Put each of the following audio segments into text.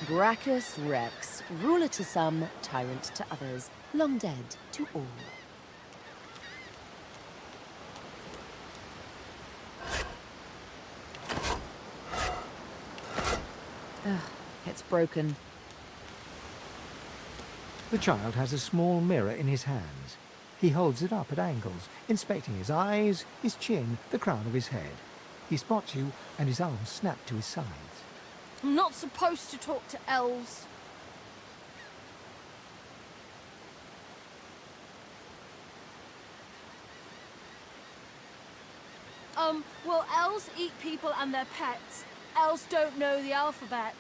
Gracchus Rex, ruler to some, tyrant to others, long dead to all. Ugh, it's broken. The child has a small mirror in his hands. He holds it up at angles, inspecting his eyes, his chin, the crown of his head. He spots you, and his arms snap to his sides. I'm not supposed to talk to elves. Well, elves eat people and their pets. Elves don't know the alphabet.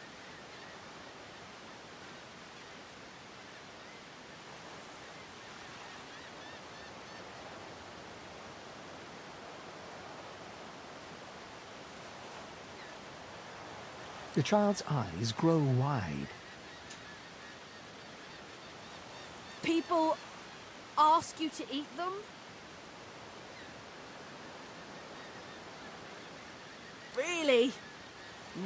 The child's eyes grow wide. People ask you to eat them? Really?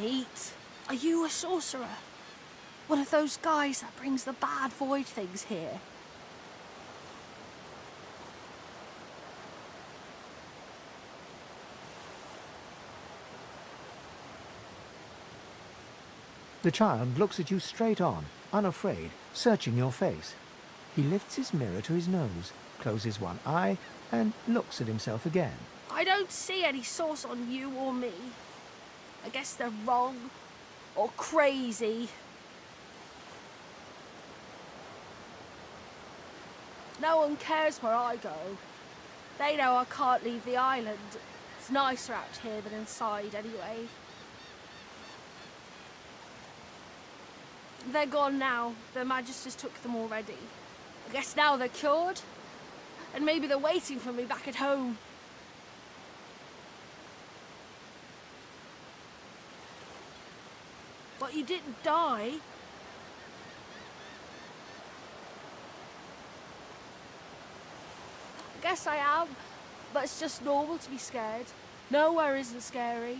Neat. Are you a sorcerer? One of those guys that brings the bad void things here? The child looks at you straight on, unafraid, searching your face. He lifts his mirror to his nose, closes one eye, and looks at himself again. I don't see any source on you or me. I guess they're wrong or crazy. No one cares where I go. They know I can't leave the island. It's nicer out here than inside anyway. They're gone now. Their magisters took them already. I guess now they're cured. And maybe they're waiting for me back at home. But you didn't die. I guess I am, but it's just normal to be scared. Nowhere isn't scary.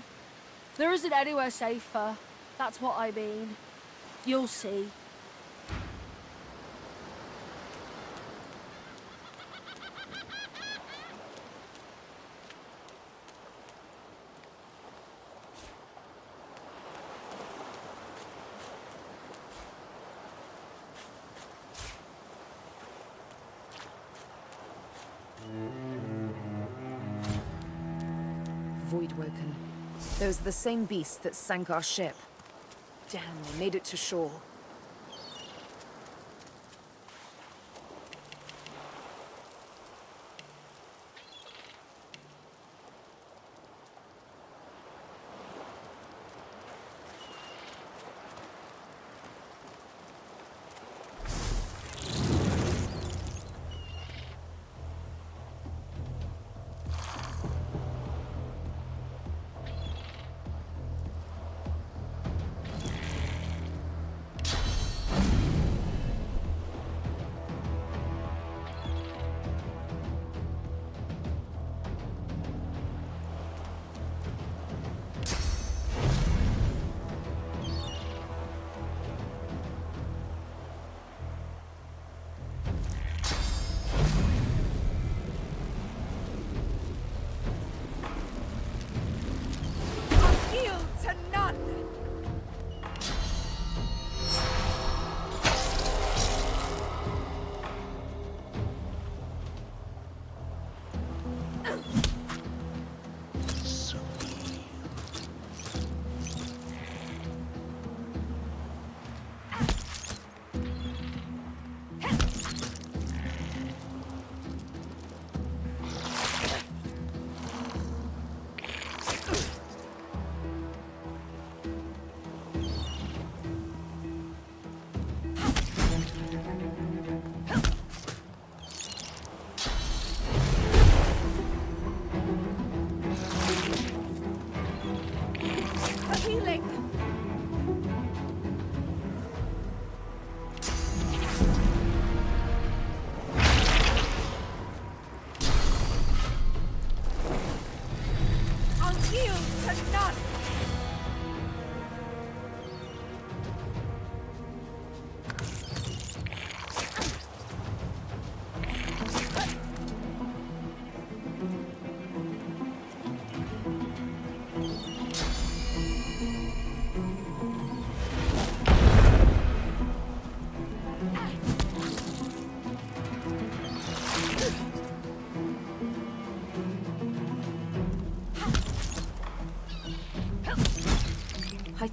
There isn't anywhere safer. That's what I mean. You'll see. Voidwoken. Those are the same beasts that sank our ship. Damn, they made it to shore.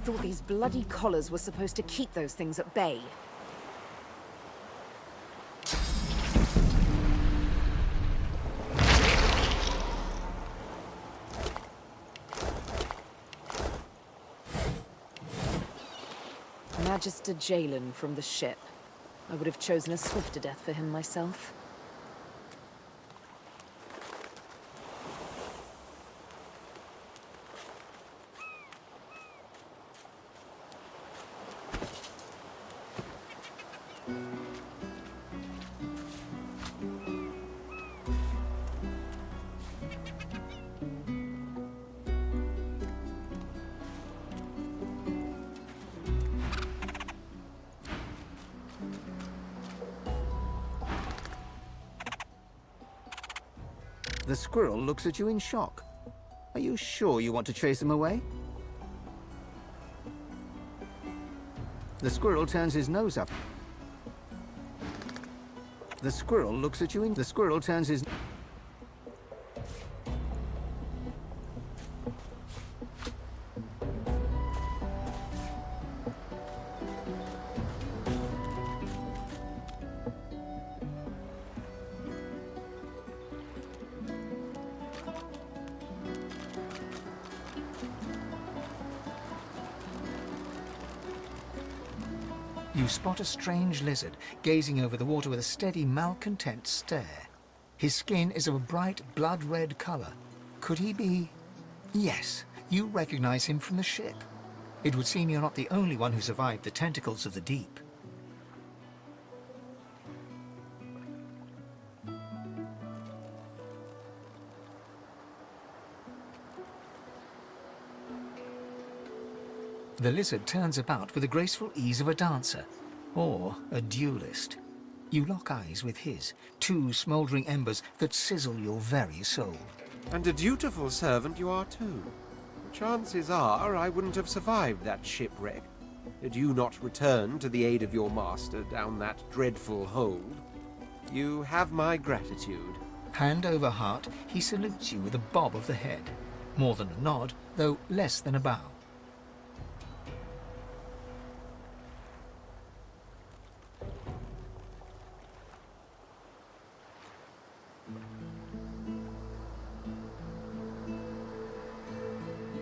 thought these bloody collars were supposed to keep those things at bay. Magister Jalen from the ship. I would have chosen a swifter death for him myself. The squirrel looks at you in shock. Are you sure you want to chase him away? The squirrel turns his nose up. The squirrel looks at you in... The squirrel turns his... You spot a strange lizard gazing over the water with a steady, malcontent stare. His skin is of a bright, blood-red color. Could he be... Yes, you recognize him from the ship. It would seem you're not the only one who survived the tentacles of the deep. The lizard turns about with the graceful ease of a dancer, or a duelist. You lock eyes with his, two smouldering embers that sizzle your very soul. And a dutiful servant you are too. Chances are I wouldn't have survived that shipwreck, had you not returned to the aid of your master down that dreadful hold. You have my gratitude. Hand over heart, he salutes you with a bob of the head. More than a nod, though less than a bow.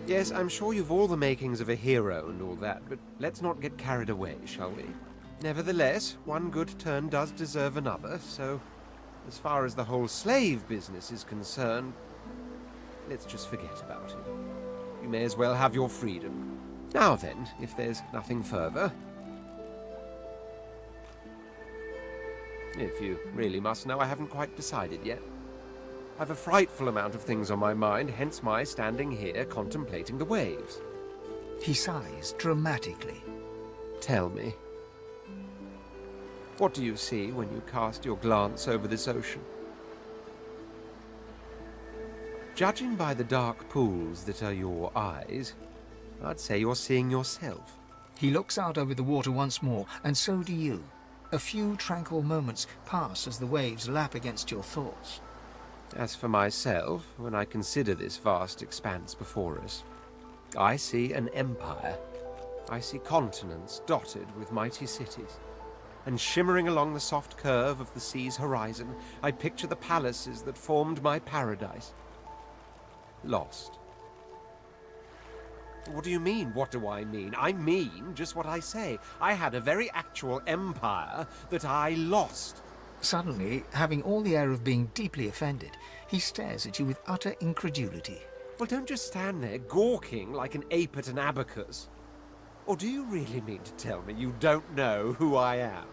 Yes, I'm sure you've all the makings of a hero and all that, but let's not get carried away, shall we? Nevertheless, one good turn does deserve another, so as far as the whole slave business is concerned, let's just forget about it. You may as well have your freedom. Now then, if there's nothing further... If you really must know, I haven't quite decided yet. I've a frightful amount of things on my mind, hence my standing here contemplating the waves. He sighs dramatically. Tell me, what do you see when you cast your glance over this ocean? Judging by the dark pools that are your eyes, I'd say you're seeing yourself. He looks out over the water once more, and so do you. A few tranquil moments pass as the waves lap against your thoughts. As for myself, when I consider this vast expanse before us, I see an empire. I see continents dotted with mighty cities. And shimmering along the soft curve of the sea's horizon, I picture the palaces that formed my paradise. Lost. What do you mean, what do I mean? I mean just what I say. I had a very actual empire that I lost. Suddenly, having all the air of being deeply offended, he stares at you with utter incredulity. Well, don't just stand there gawking like an ape at an abacus. Or do you really mean to tell me you don't know who I am?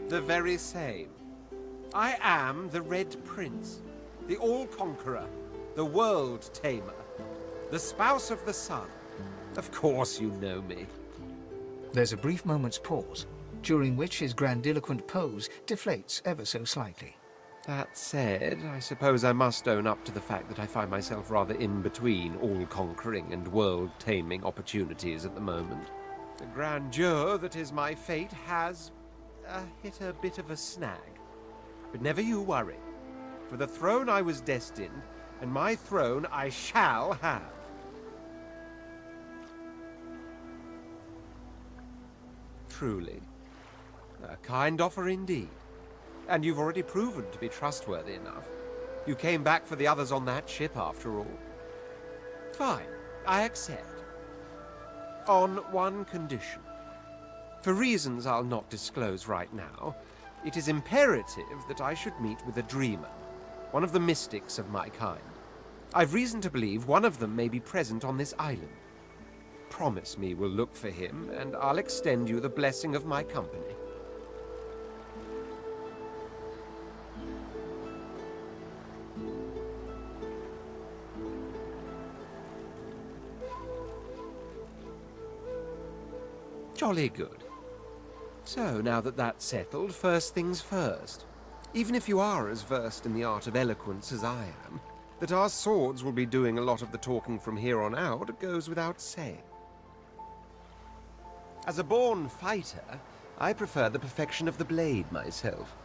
The very same. I am the Red Prince, the All-Conqueror, the World-Tamer, the Spouse of the Sun. Of course you know me. There's a brief moment's pause, during which his grandiloquent pose deflates ever so slightly. That said, I suppose I must own up to the fact that I find myself rather in between all-conquering and world-taming opportunities at the moment. The grandeur that is my fate has hit a bit of a snag. But never you worry. For the throne I was destined and my throne I shall have. Truly. A kind offer indeed. And you've already proven to be trustworthy enough. You came back for the others on that ship, after all. Fine, I accept. On one condition. For reasons I'll not disclose right now, it is imperative that I should meet with a dreamer, one of the mystics of my kind. I've reason to believe one of them may be present on this island. Promise me we'll look for him, and I'll extend you the blessing of my company. Jolly good. So, now that that's settled, first things first. Even if you are as versed in the art of eloquence as I am, that our swords will be doing a lot of the talking from here on out goes without saying. As a born fighter, I prefer the perfection of the blade myself.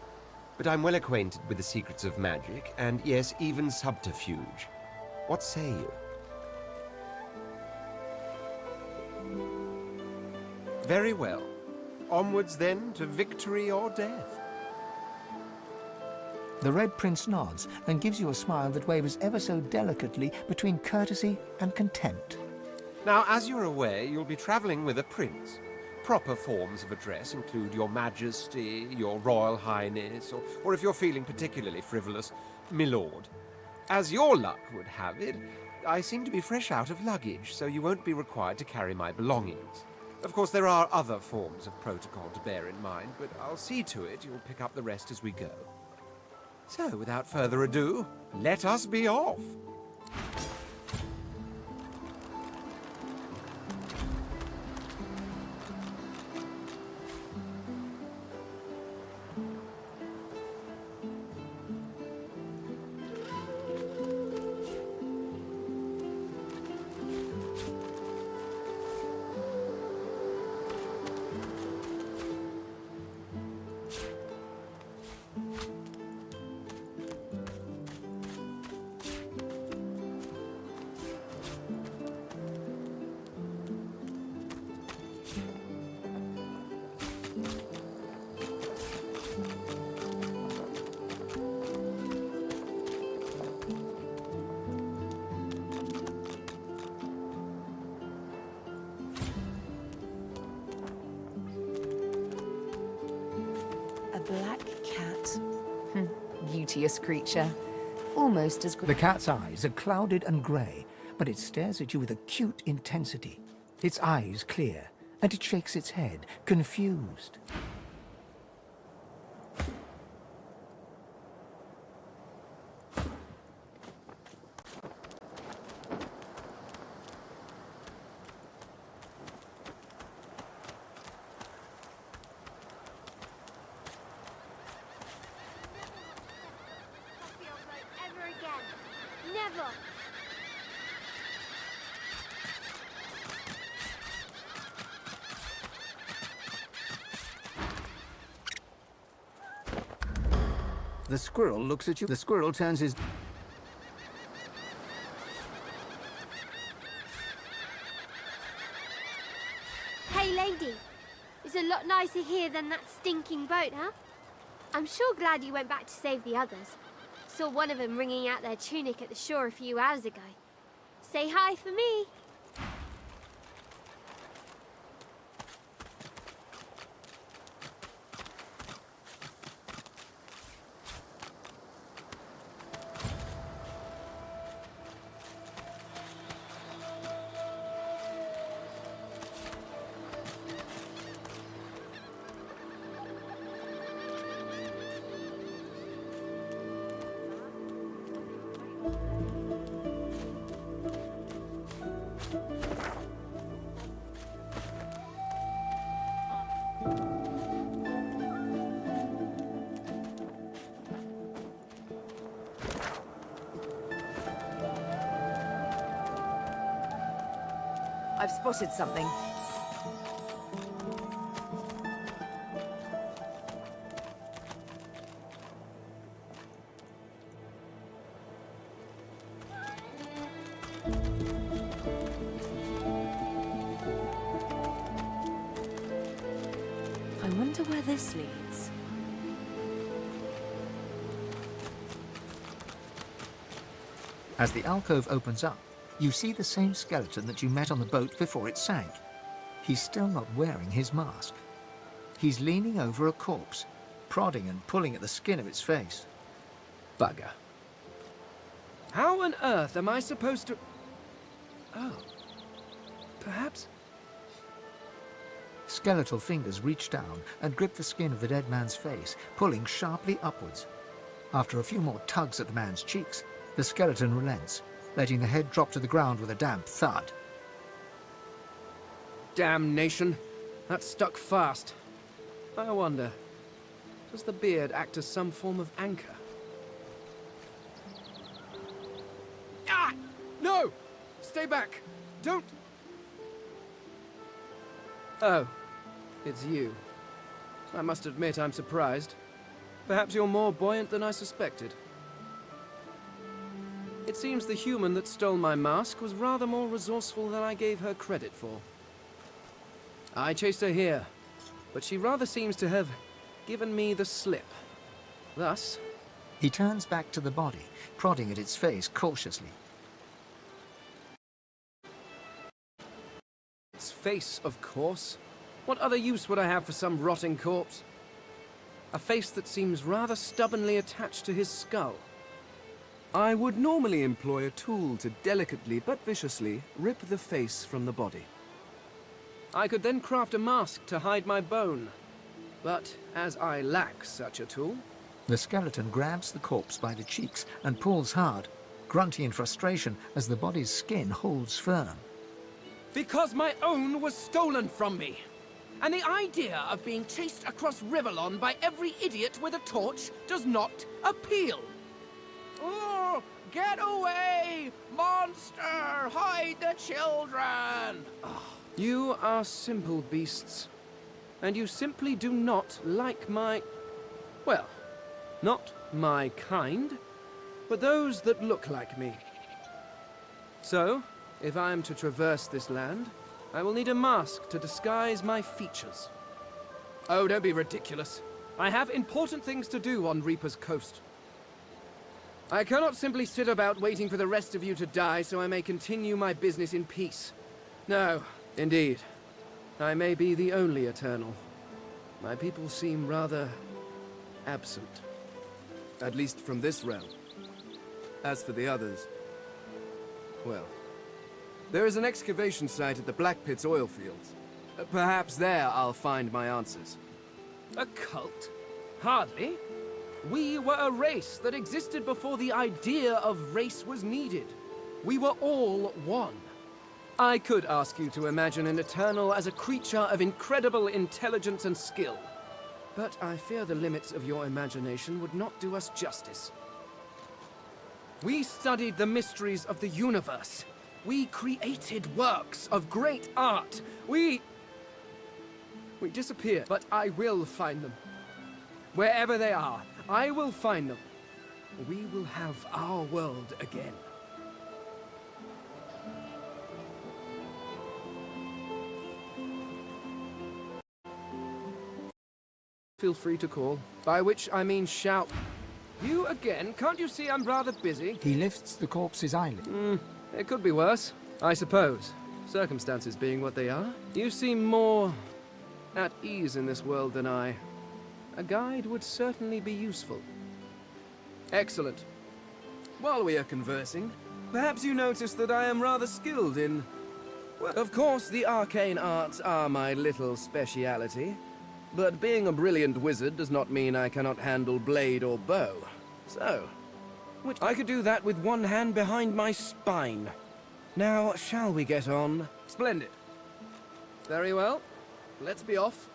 But I'm well acquainted with the secrets of magic, and yes, even subterfuge. What say you? Very well. Onwards then to victory or death. The Red Prince nods and gives you a smile that wavers ever so delicately between courtesy and contempt. Now, as you're aware, you'll be traveling with a prince. Proper forms of address include Your Majesty, Your Royal Highness, or if you're feeling particularly frivolous, Milord. As your luck would have it, I seem to be fresh out of luggage, so you won't be required to carry my belongings. Of course, there are other forms of protocol to bear in mind, but I'll see to it you'll pick up the rest as we go. So, without further ado, let us be off! A black cat. Beauteous creature. Almost as The cat's eyes are clouded and grey, but it stares at you with acute intensity. Its eyes clear, and it shakes its head, confused. Ever again. Never. The squirrel looks at you. The squirrel turns his... Hey, lady. It's a lot nicer here than that stinking boat, huh? I'm sure glad you went back to save the others. Saw one of them wringing out their tunic at the shore a few hours ago. Say hi for me. I've spotted something. this leads. As the alcove opens up, you see the same skeleton that you met on the boat before it sank. He's still not wearing his mask. He's leaning over a corpse, prodding and pulling at the skin of its face. Bugger. How on earth am I supposed to... Oh. Perhaps... Skeletal fingers reach down and grip the skin of the dead man's face, pulling sharply upwards. After a few more tugs at the man's cheeks, the skeleton relents, letting the head drop to the ground with a damp thud. Damnation. That stuck fast. I wonder, does the beard act as some form of anchor? Ah! No! Stay back! Don't... Oh, it's you. I must admit I'm surprised. Perhaps you're more buoyant than I suspected. It seems the human that stole my mask was rather more resourceful than I gave her credit for. I chased her here, but she rather seems to have given me the slip. Thus... He turns back to the body, prodding at its face cautiously. Its face, of course. What other use would I have for some rotting corpse? A face that seems rather stubbornly attached to his skull. I would normally employ a tool to delicately but viciously rip the face from the body. I could then craft a mask to hide my bone. But as I lack such a tool... The skeleton grabs the corpse by the cheeks and pulls hard, grunting in frustration as the body's skin holds firm. Because my own was stolen from me. And the idea of being chased across Rivellon by every idiot with a torch does not appeal. Oh, get away! Monster! Hide the children! Oh, you are simple beasts. And you simply do not like my... Well, not my kind, but those that look like me. So, if I am to traverse this land, I will need a mask to disguise my features. Oh, don't be ridiculous. I have important things to do on Reaper's Coast. I cannot simply sit about waiting for the rest of you to die so I may continue my business in peace. No, indeed. I may be the only Eternal. My people seem rather absent. At least from this realm. As for the others, well, there is an excavation site at the Black Pit's oil fields. Perhaps there I'll find my answers. A cult? Hardly. We were a race that existed before the idea of race was needed. We were all one. I could ask you to imagine an Eternal as a creature of incredible intelligence and skill. But I fear the limits of your imagination would not do us justice. We studied the mysteries of the universe. We created works of great art. We disappeared, but I will find them. Wherever they are, I will find them. We will have our world again. Feel free to call, by which I mean shout. You again? Can't you see I'm rather busy? He lifts the corpse's eyelid. It could be worse, I suppose. Circumstances being what they are. You seem more at ease in this world than I. A guide would certainly be useful. Excellent. While we are conversing, perhaps you notice that I am rather skilled in... Well, of course, the arcane arts are my little speciality. But being a brilliant wizard does not mean I cannot handle blade or bow. So, I could do that with one hand behind my spine. Now, shall we get on? Splendid. Very well. Let's be off.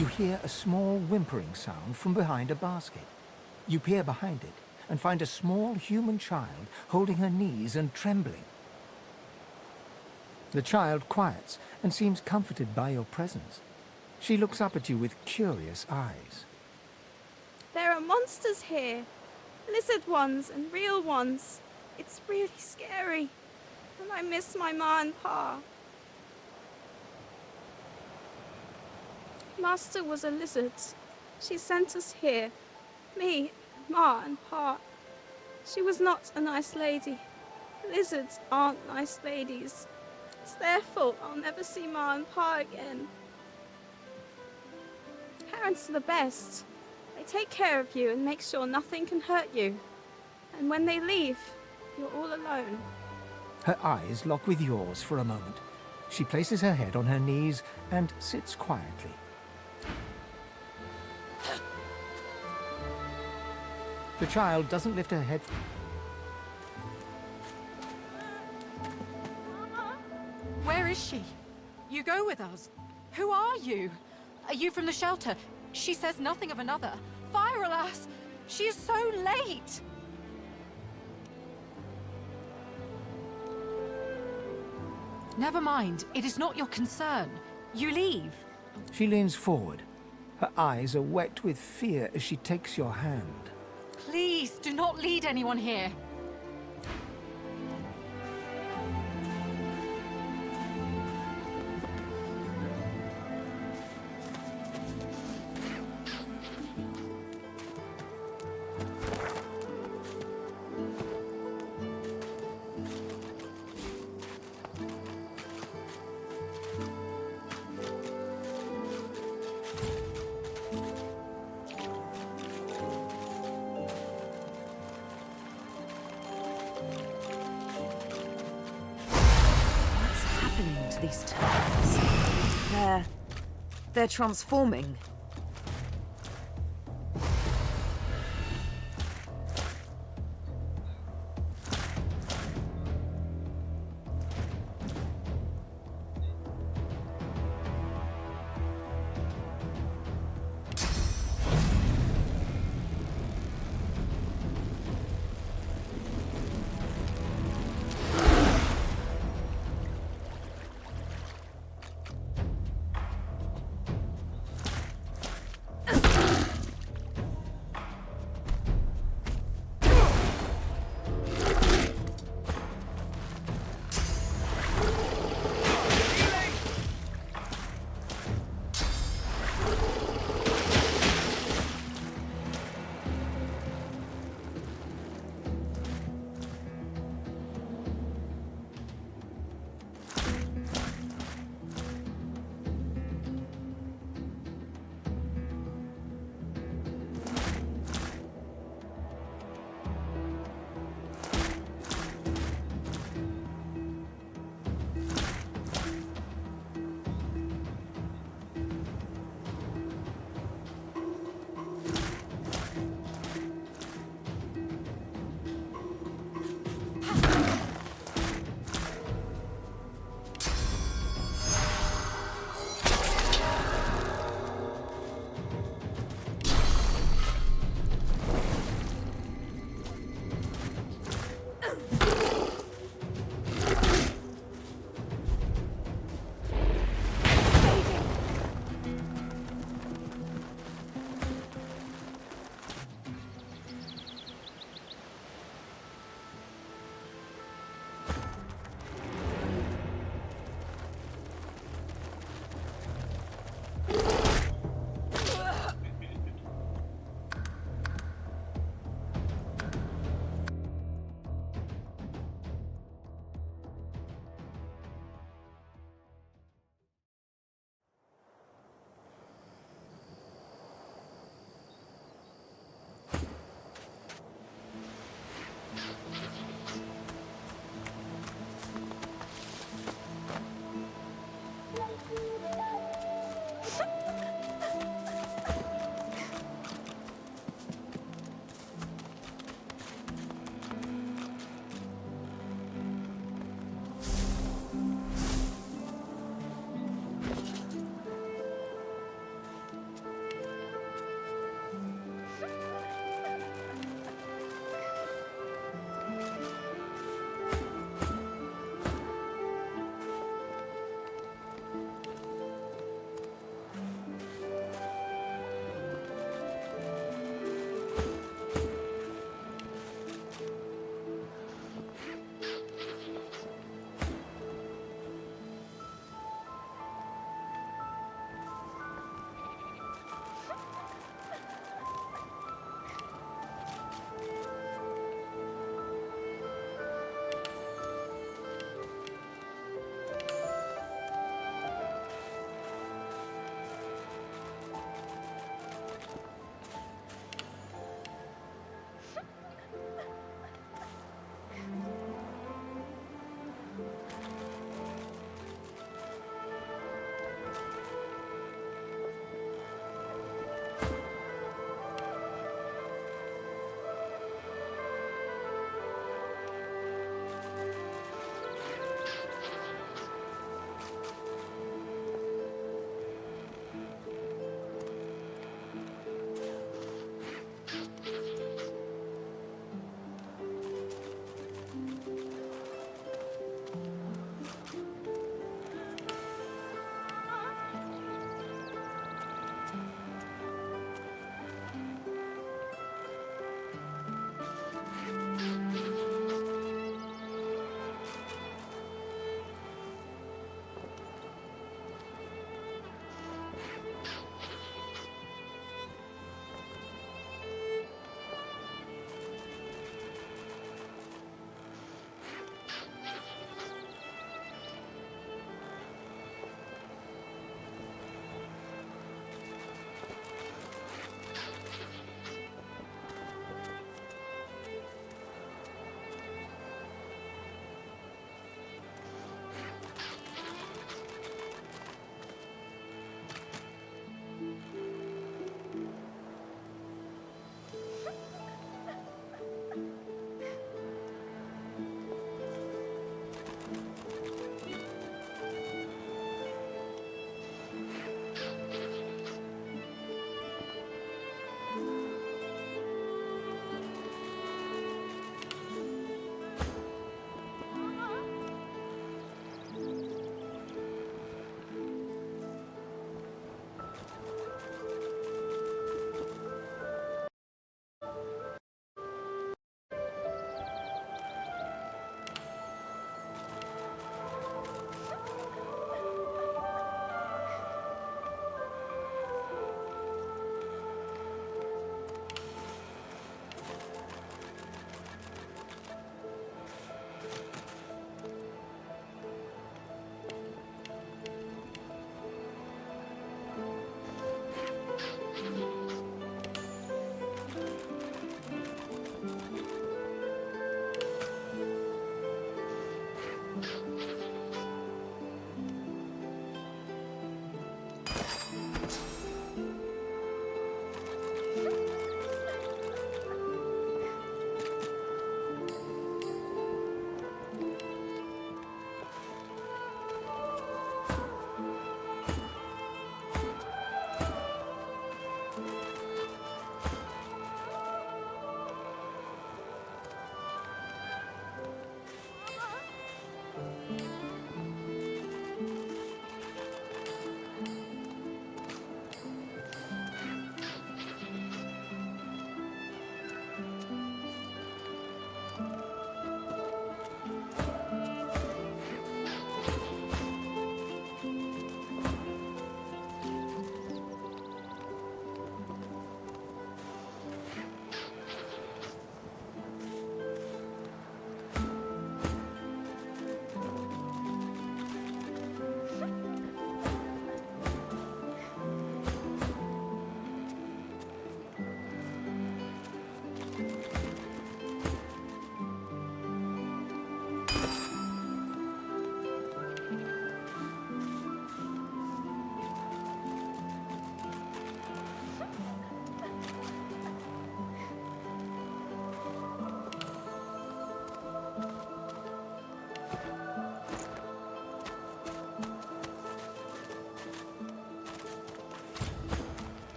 You hear a small whimpering sound from behind a basket. You peer behind it and find a small human child holding her knees and trembling. The child quiets and seems comforted by your presence. She looks up at you with curious eyes. There are monsters here. Lizard ones and real ones. It's really scary. And I miss my ma and pa. Master was a lizard. She sent us here. Me, ma and pa. She was not a nice lady. Lizards aren't nice ladies. It's their fault I'll never see ma and pa again. Parents are the best. They take care of you and make sure nothing can hurt you. And when they leave, you're all alone. Her eyes lock with yours for a moment. She places her head on her knees and sits quietly. The child doesn't lift her head. Where is she? You go with us. Who are you? Are you from the shelter? She says nothing of another. Fire, alas! She is so late! Never mind. It is not your concern. You leave. She leans forward. Her eyes are wet with fear as she takes your hand. Please, do not lead anyone here. These turtles. They're transforming.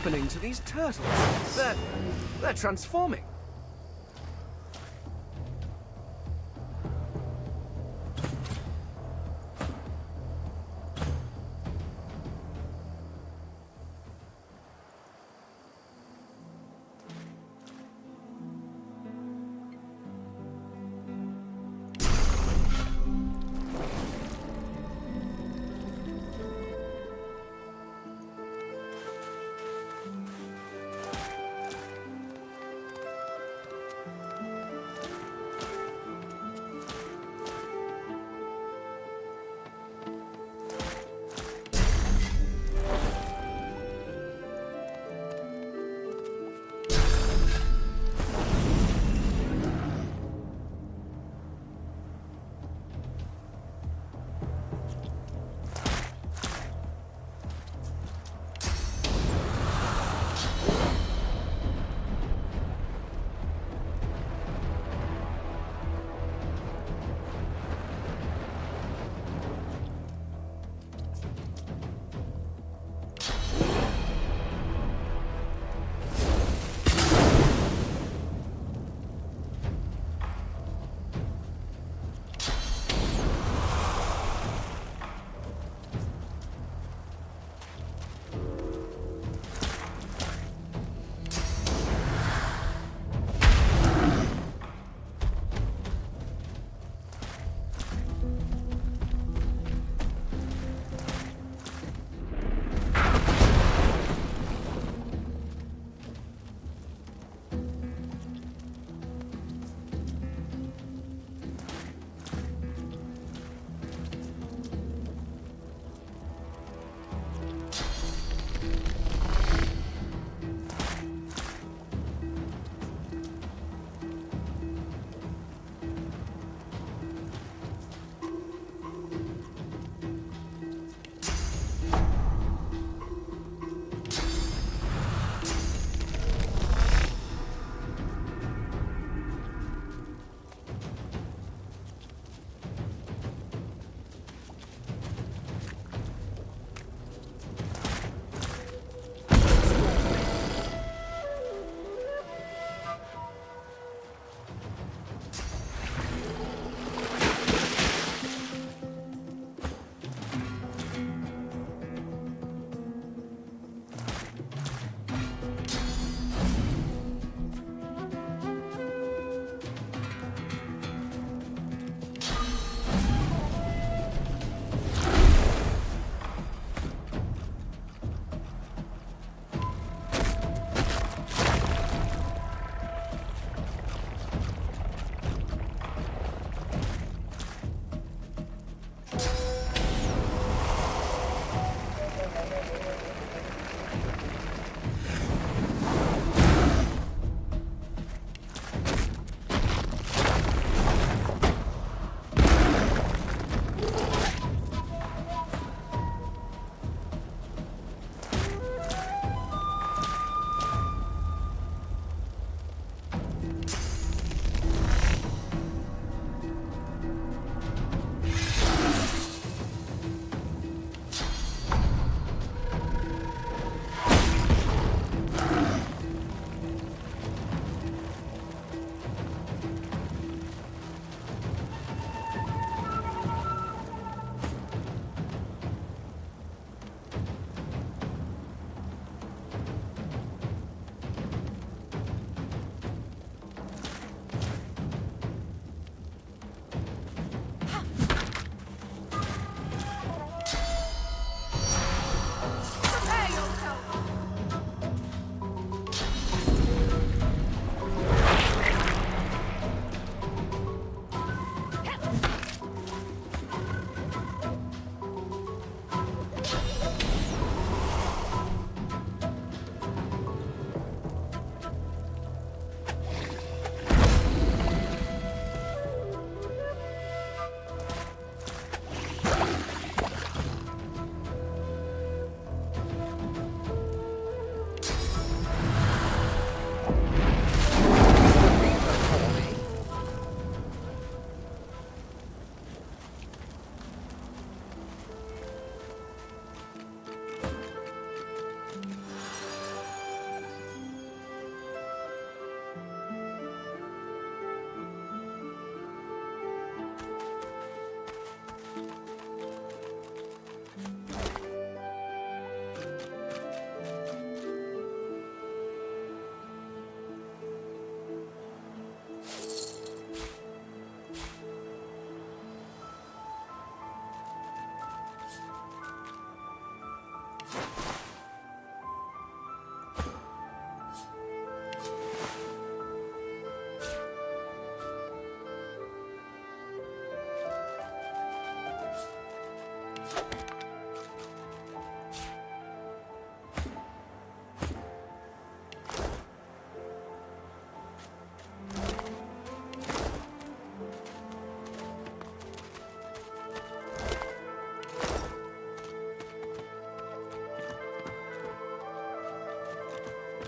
happening to these turtles? They're transforming.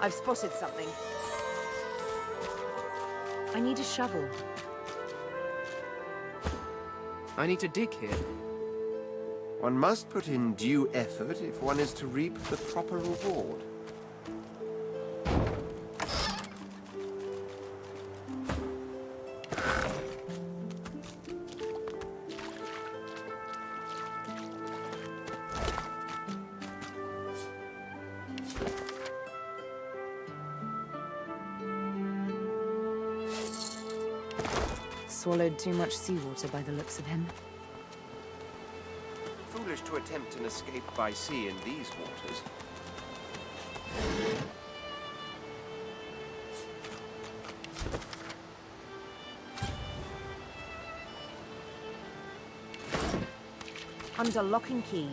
I've spotted something. I need a shovel. I need to dig here. One must put in due effort if one is to reap the proper reward. Swallowed too much seawater by the looks of him. Foolish to attempt an escape by sea in these waters. Under lock and key.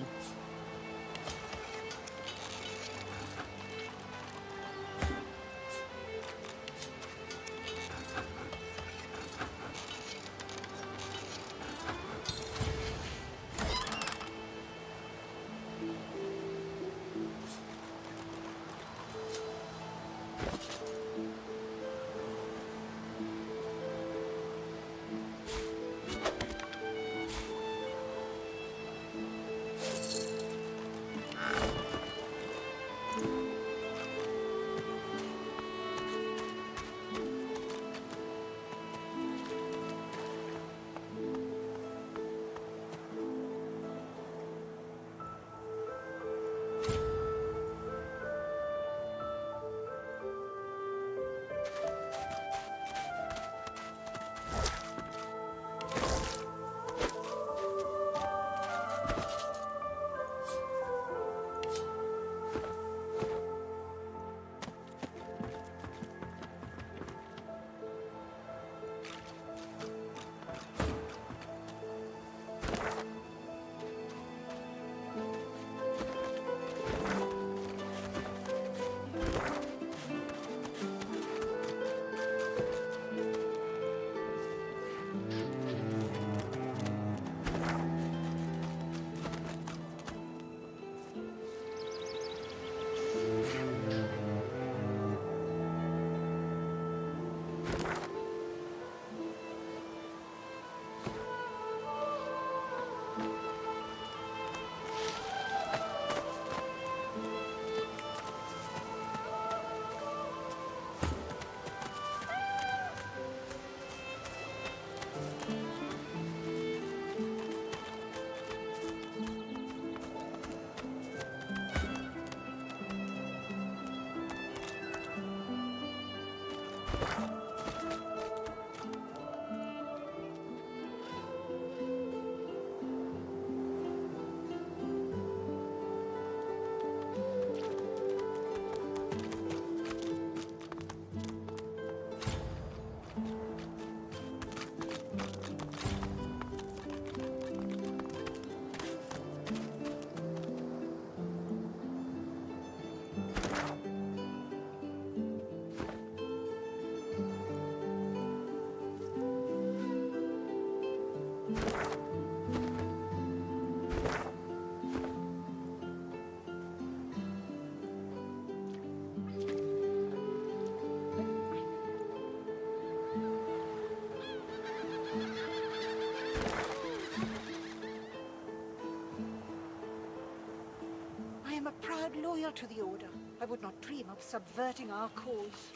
Loyal to the Order. I would not dream of subverting our cause.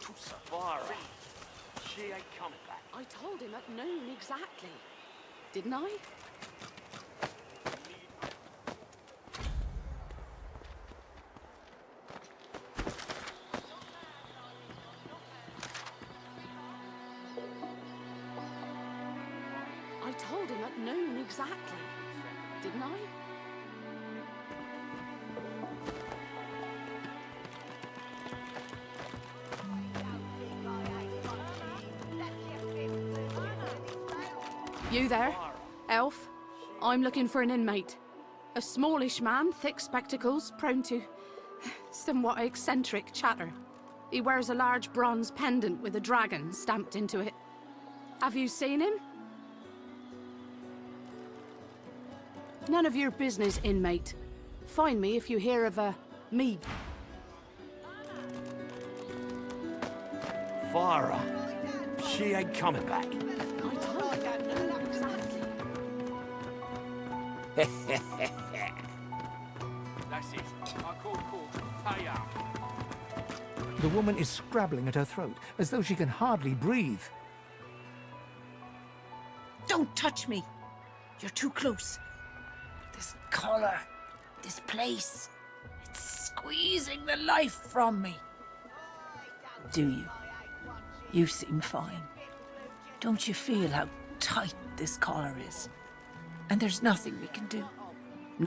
To Savara. She ain't coming back. I told him at noon exactly. Didn't I? I told him at noon exactly. Didn't I? You there? Elf? I'm looking for an inmate. A smallish man, thick spectacles, prone to somewhat eccentric chatter. He wears a large bronze pendant with a dragon stamped into it. Have you seen him? None of your business, inmate. Find me if you hear of me. Fire her. She ain't coming back. That's it. I call court. Pay up. The woman is scrabbling at her throat, as though she can hardly breathe. Don't touch me! You're too close. This collar, this place, it's squeezing the life from me. Do you? You seem fine. Don't you feel how tight this collar is? And there's nothing we can do.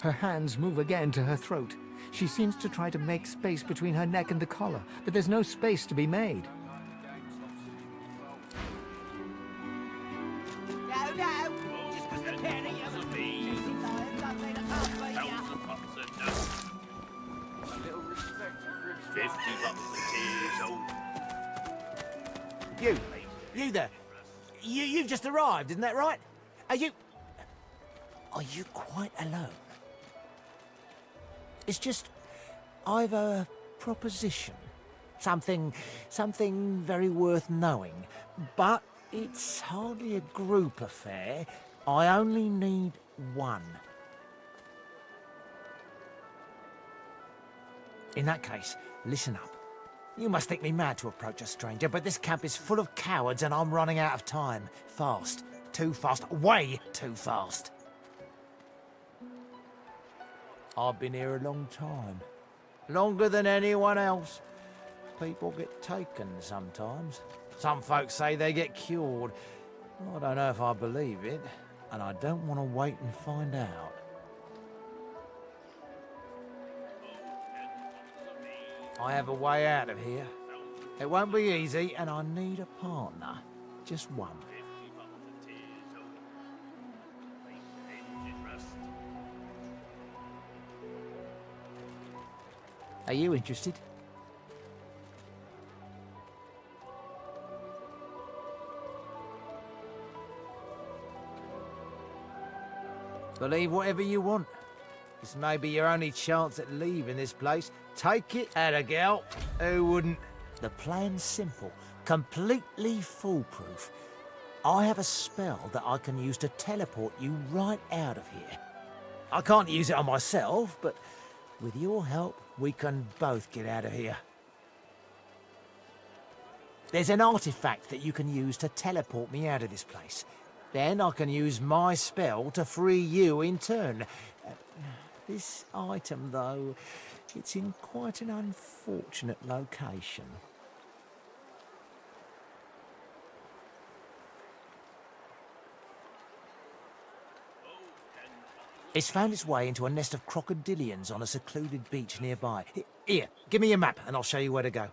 Her hands move again to her throat. She seems to try to make space between her neck and the collar, but there's no space to be made. You there. You've just arrived, isn't that right? Are you quite alone? It's just, I've a proposition. Something very worth knowing. But it's hardly a group affair. I only need one. In that case, listen up. You must think me mad to approach a stranger, but this camp is full of cowards and I'm running out of time. Fast. Too fast. Way too fast. I've been here a long time. Longer than anyone else. People get taken sometimes. Some folks say they get cured. I don't know if I believe it, and I don't want to wait and find out. I have a way out of here. It won't be easy, and I need a partner. Just one. Are you interested? Believe whatever you want. This may be your only chance at leaving this place. Take it, atta gal. Who wouldn't? The plan's simple, completely foolproof. I have a spell that I can use to teleport you right out of here. I can't use it on myself, but with your help, we can both get out of here. There's an artifact that you can use to teleport me out of this place. Then I can use my spell to free you in turn. This item, though, it's in quite an unfortunate location. It's found its way into a nest of crocodilians on a secluded beach nearby. Here, give me a map and I'll show you where to go.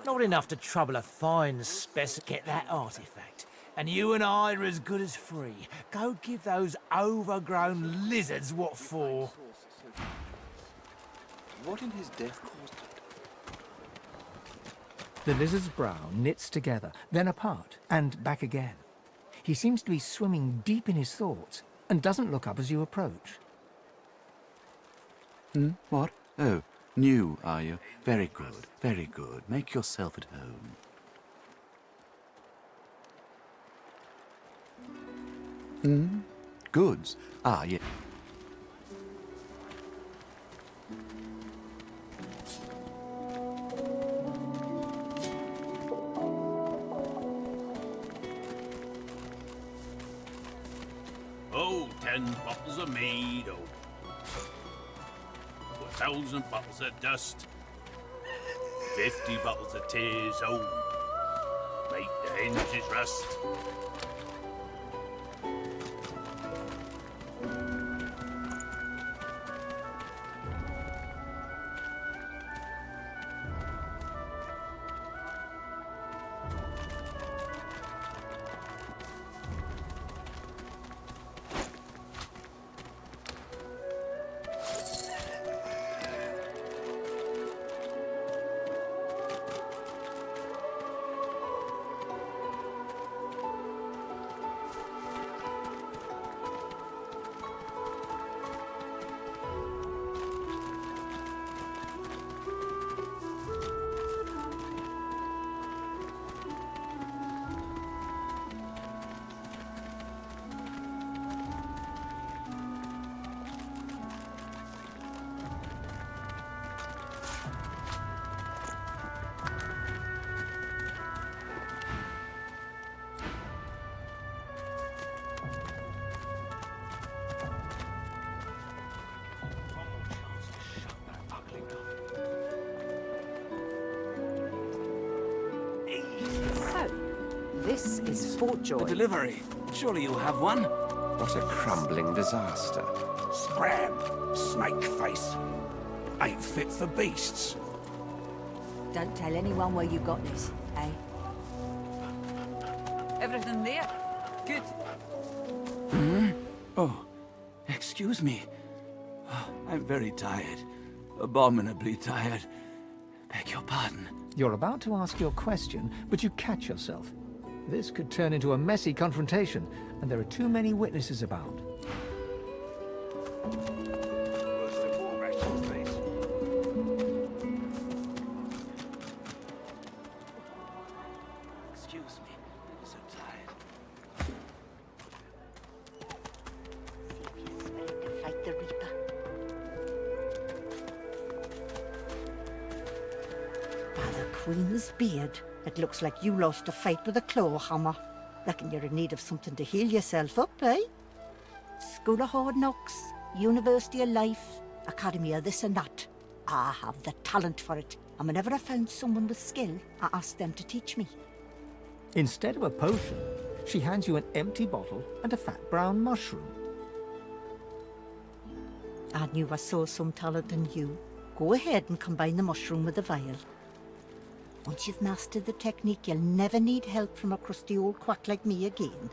Not enough to trouble a fine spec. Get that artifact, and you and I are as good as free. Go give those overgrown lizards what for. What in his death caused it? The lizard's brow knits together, then apart, and back again. He seems to be swimming deep in his thoughts, and doesn't look up as you approach. What? Oh, new, are you? Very good, very good. Make yourself at home. Goods? Ah, yeah. Oh, 10 bottles of mead, 1,000 bottles of dust, 50 bottles of tears, make the hinges rust. This is Fort Joy. A delivery. Surely you have one? What a crumbling disaster. Scram, snake face. Ain't fit for beasts. Don't tell anyone where you got this, eh? Everything there? Good. Hmm? Oh, excuse me. Oh, I'm very tired. Abominably tired. Beg your pardon. You're about to ask your question, but you catch yourself. This could turn into a messy confrontation, and there are too many witnesses about. Excuse me. I'm so tired. To fight the Reaper. By the Queen's beard, it looks like you lost a fight with a claw hammer. Reckon you're in need of something to heal yourself up, eh? School of Hard Knocks, University of Life, Academy of this and that. I have the talent for it, and whenever I found someone with skill, I asked them to teach me. Instead of a potion, she hands you an empty bottle and a fat brown mushroom. I knew I saw some talent in you. Go ahead and combine the mushroom with the vial. Once you've mastered the technique, you'll never need help from a crusty old quack like me again.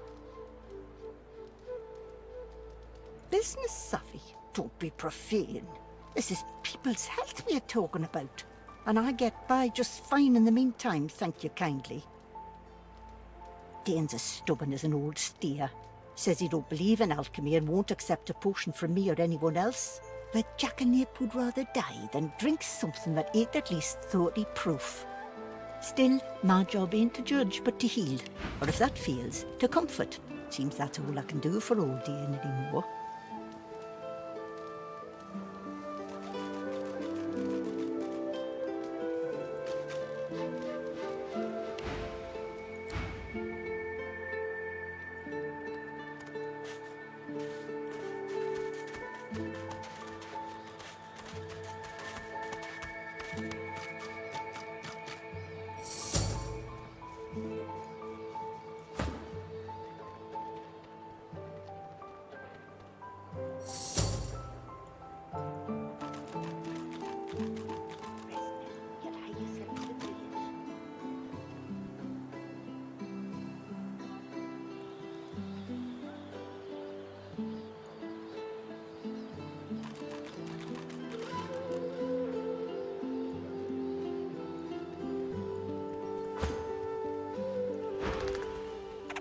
Business savvy? Don't be profane. This is people's health we're talking about. And I get by just fine in the meantime, thank you kindly. Dane's as stubborn as an old steer. Says he don't believe in alchemy and won't accept a potion from me or anyone else. But Jack and Nape would rather die than drink something that ain't at least 30 proof. Still, my job ain't to judge, but to heal. Or if that fails, to comfort. Seems that's all I can do for old Dane anymore.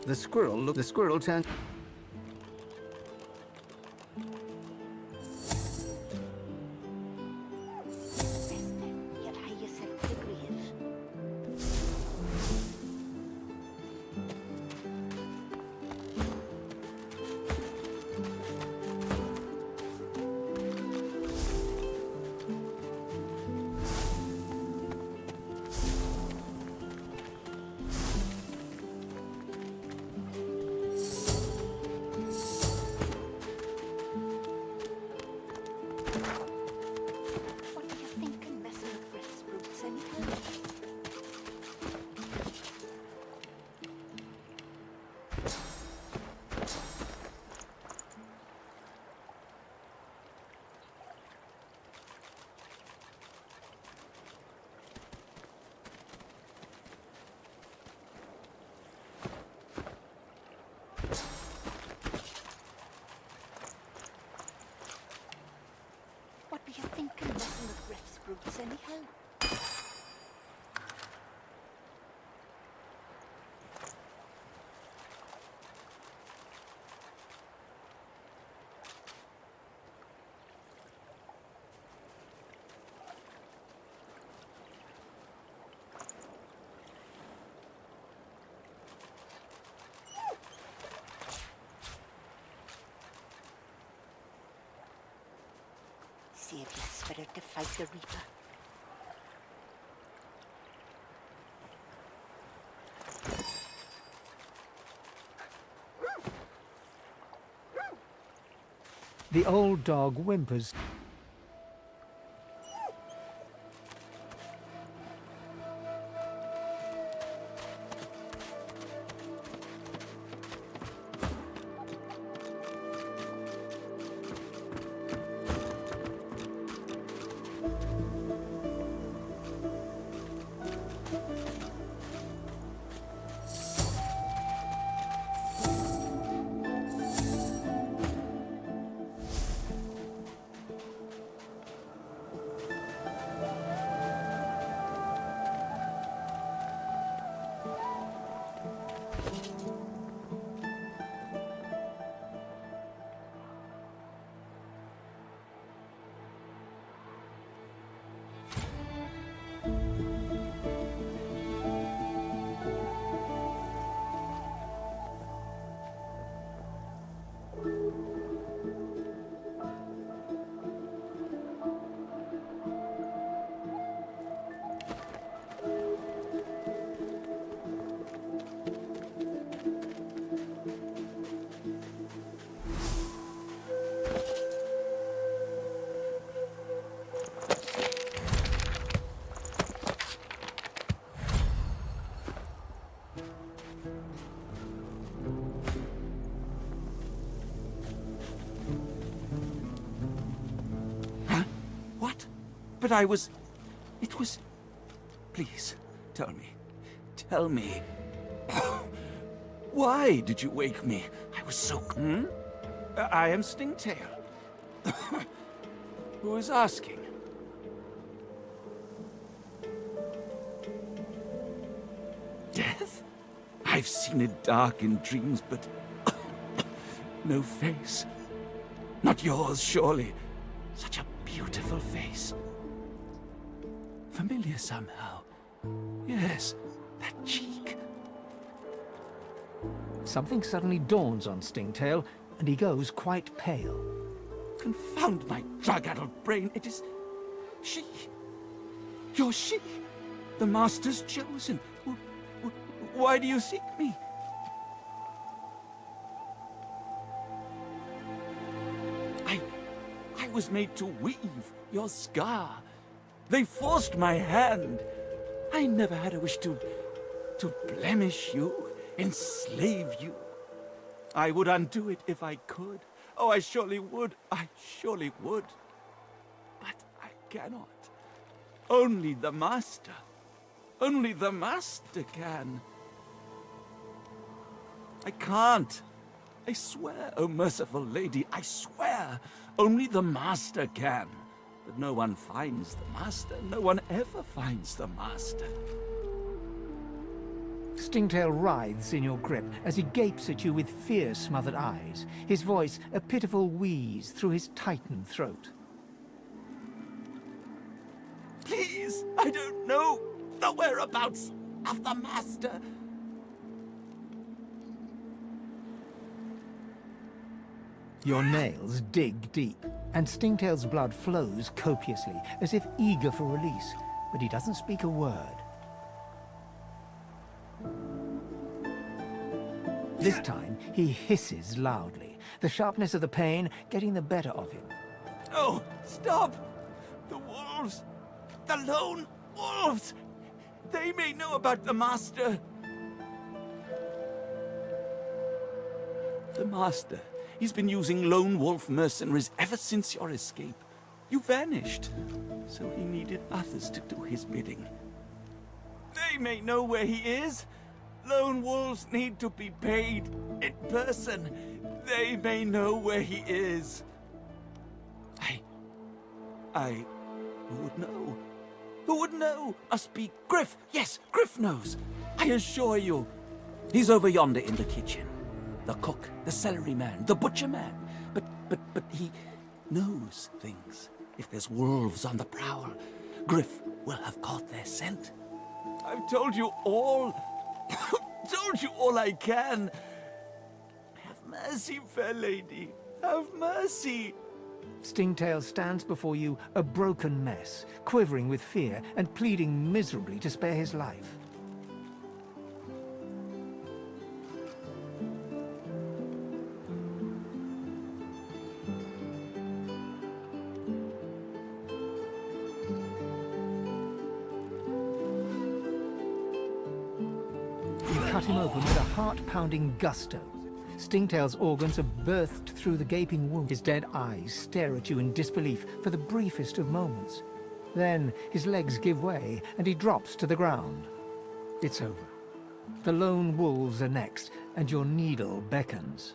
The squirrel turns... What were you thinking, messing with Griff's roots anyhow? Save your spirit to fight the Reaper. The old dog whimpers. But I was... It was... Please, tell me. Tell me. Why did you wake me? I was so... I am Stingtail. Who is asking? Death? I've seen it dark in dreams, but... no face. Not yours, surely. Such a beautiful face. Familiar somehow. Yes, that cheek. Something suddenly dawns on Stingtail, and he goes quite pale. Confound my drug-addled brain. It is... she. You're she. The Master's chosen. Why do you seek me? I was made to weave your scar. They forced my hand. I never had a wish to blemish you, enslave you. I would undo it if I could. Oh, I surely would. I surely would. But I cannot. Only the Master. Only the Master can. I can't. I swear, oh merciful lady, I swear. Only the Master can. But no one finds the Master. No one ever finds the Master. Stingtail writhes in your grip as he gapes at you with fear-smothered eyes, his voice a pitiful wheeze through his tightened throat. Please, I don't know the whereabouts of the Master. Your nails dig deep, and Stingtail's blood flows copiously, as if eager for release, but he doesn't speak a word. This time, he hisses loudly, the sharpness of the pain getting the better of him. Oh, stop! The wolves! The lone wolves! They may know about the Master. The Master, he's been using lone wolf mercenaries ever since your escape. You vanished, so he needed others to do his bidding. They may know where he is. Lone wolves need to be paid in person. They may know where he is. Who would know? Who would know? Must be Griff. Yes, Griff knows. I assure you. He's over yonder in the kitchen. The cook, the celery man, the butcher man. But he knows things. If there's wolves on the prowl, Griff will have caught their scent. I've told you all. Told you all I can. Have mercy, fair lady. Have mercy. Stingtail stands before you, a broken mess, quivering with fear and pleading miserably to spare his life. You cut him open with a heart-pounding gusto. Stingtail's organs are birthed through the gaping wound. His dead eyes stare at you in disbelief for the briefest of moments. Then his legs give way and he drops to the ground. It's over. The lone wolves are next, and your needle beckons.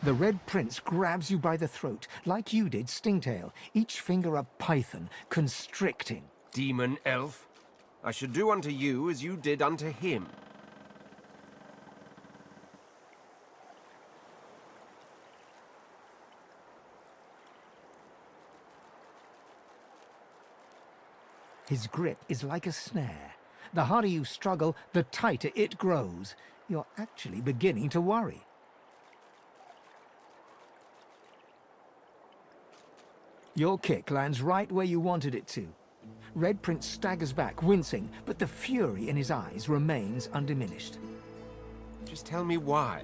The Red Prince grabs you by the throat, like you did Stingtail, each finger a python, constricting. Demon elf, I should do unto you as you did unto him. His grip is like a snare. The harder you struggle, the tighter it grows. You're actually beginning to worry. Your kick lands right where you wanted it to. Red Prince staggers back, wincing, but the fury in his eyes remains undiminished. Just tell me why.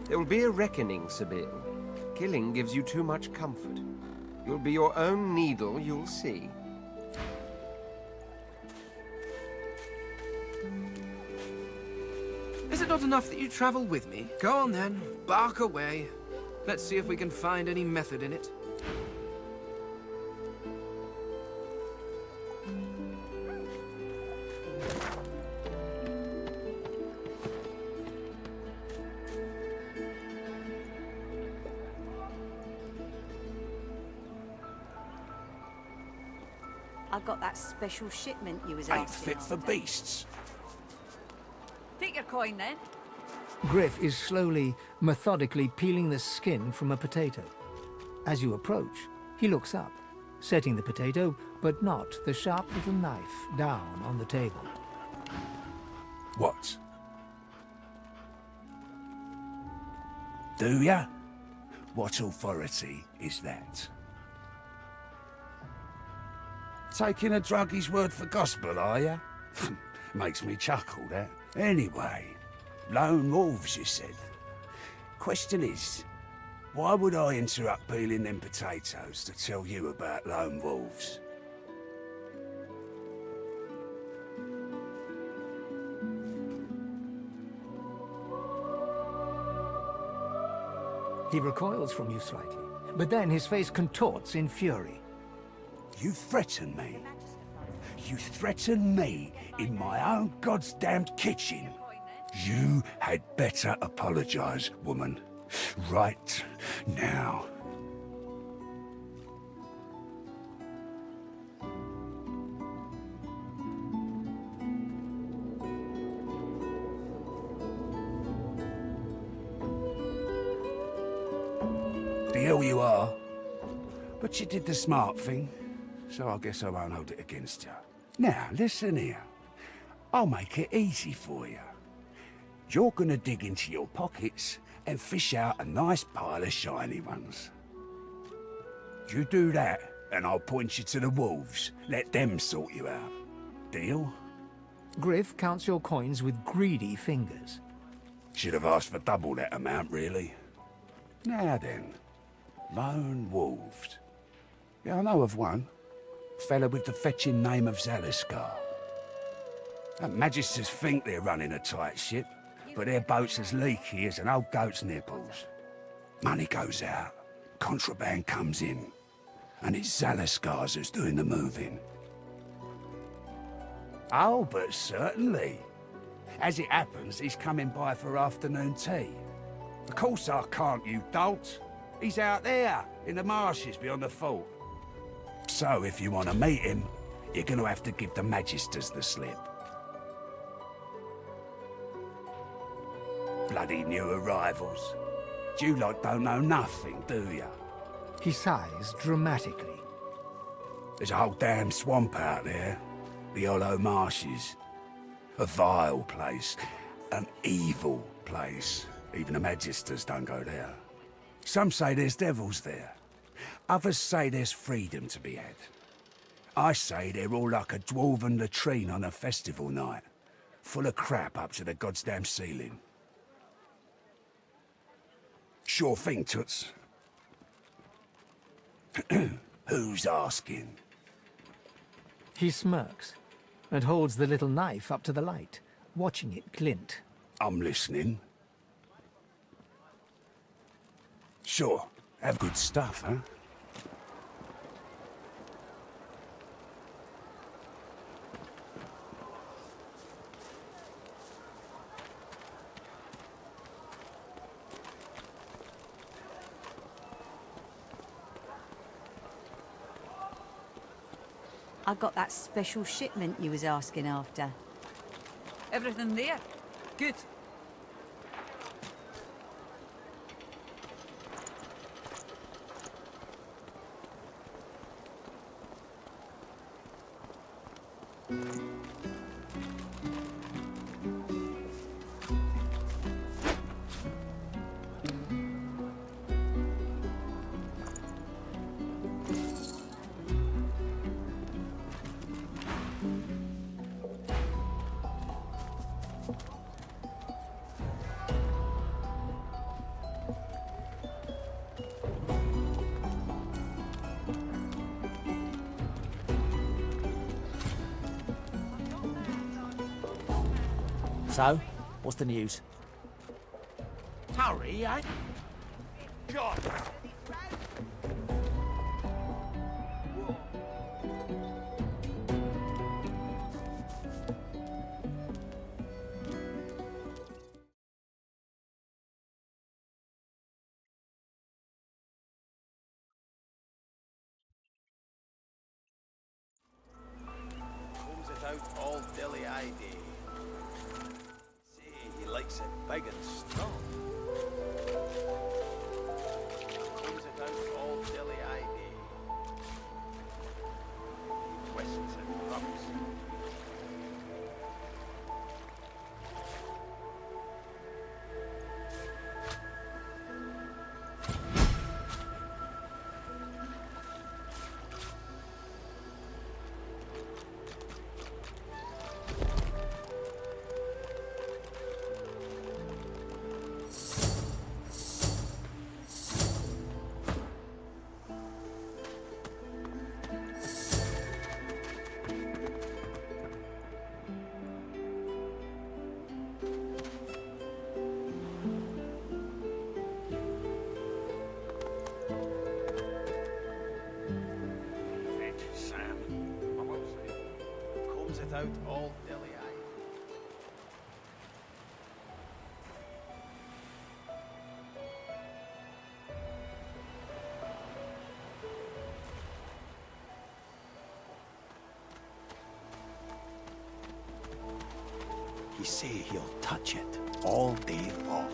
There will be a reckoning, Sebille. Killing gives you too much comfort. You'll be your own needle, you'll see. Is it not enough that you travel with me? Go on then, bark away. Let's see if we can find any method in it. I got that special shipment you was Ain't asking fit for after. beasts. Take your coin then. Griff is slowly, methodically peeling the skin from a potato. As you approach, he looks up, setting the potato, but not the sharp little knife, down on the table. What? Do ya? What authority is that? Taking a druggy's word for gospel, are ya? Makes me chuckle, that. Anyway, lone wolves, you said. Question is, why would I interrupt peeling them potatoes to tell you about lone wolves? He recoils from you slightly, but then his face contorts in fury. You threaten me? You threaten me in my own goddamned kitchen? You had better apologize, woman. Right now. The hell you are. But you did the smart thing, so I guess I won't hold it against you. Now, listen here. I'll make it easy for you. You're gonna dig into your pockets and fish out a nice pile of shiny ones. You do that, and I'll point you to the wolves. Let them sort you out. Deal? Griff counts your coins with greedy fingers. Should have asked for double that amount, really. Now then, lone wolves. Yeah, I know of one. Fella with the fetching name of Zaliskar. The Magisters think they're running a tight ship, but their boat's as leaky as an old goat's nipples. Money goes out, contraband comes in, and it's Zaliskar's who's doing the moving. Oh, but certainly. As it happens, he's coming by for afternoon tea. Of course I can't, you dolt. He's out there, in the marshes beyond the fort. So if you want to meet him, you're going to have to give the Magisters the slip. Bloody new arrivals. You lot don't know nothing, do ya? He sighs dramatically. There's a whole damn swamp out there. The hollow marshes. A vile place. An evil place. Even the Magisters don't go there. Some say there's devils there. Others say there's freedom to be had. I say they're all like a dwarven latrine on a festival night. Full of crap up to the goddamn ceiling. Sure thing, Toots. Who's asking? He smirks and holds the little knife up to the light, watching it glint. I'm listening. Sure. Have good stuff, huh? I got that special shipment you was asking after. Everything there? Good. So, what's the news? Hurry, eh? God! Comes it out all dilly-eyed. Say he likes it big and strong. Comes it out all dilly-eyed. He twists and rubs. Out all dilly-eyed. He say he'll touch it all day long.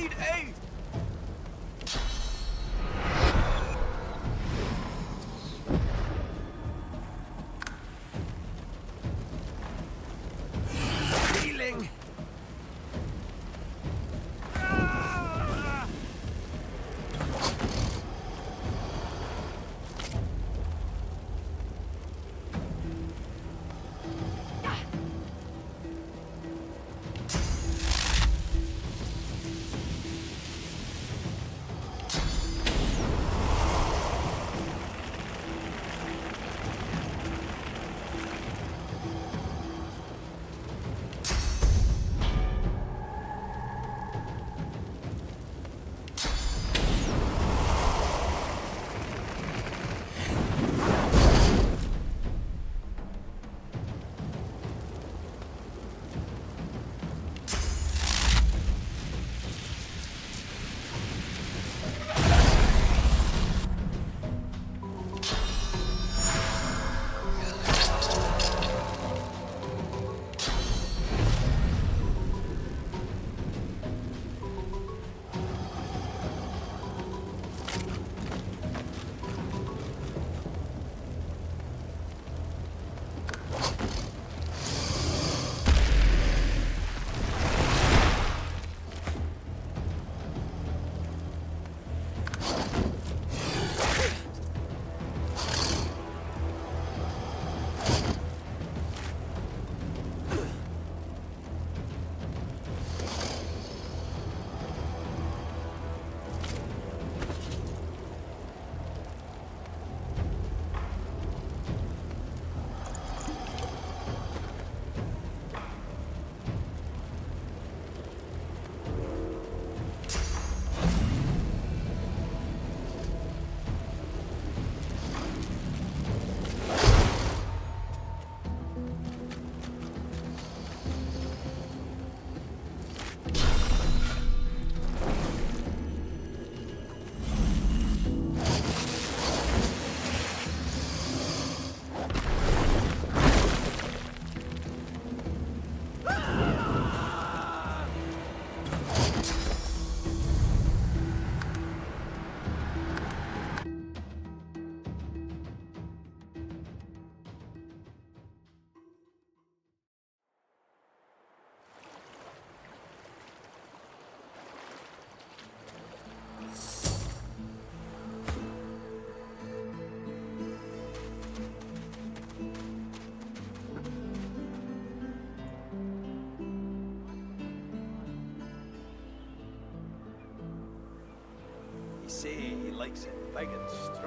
need aid! Healing! He say he likes it big and strong.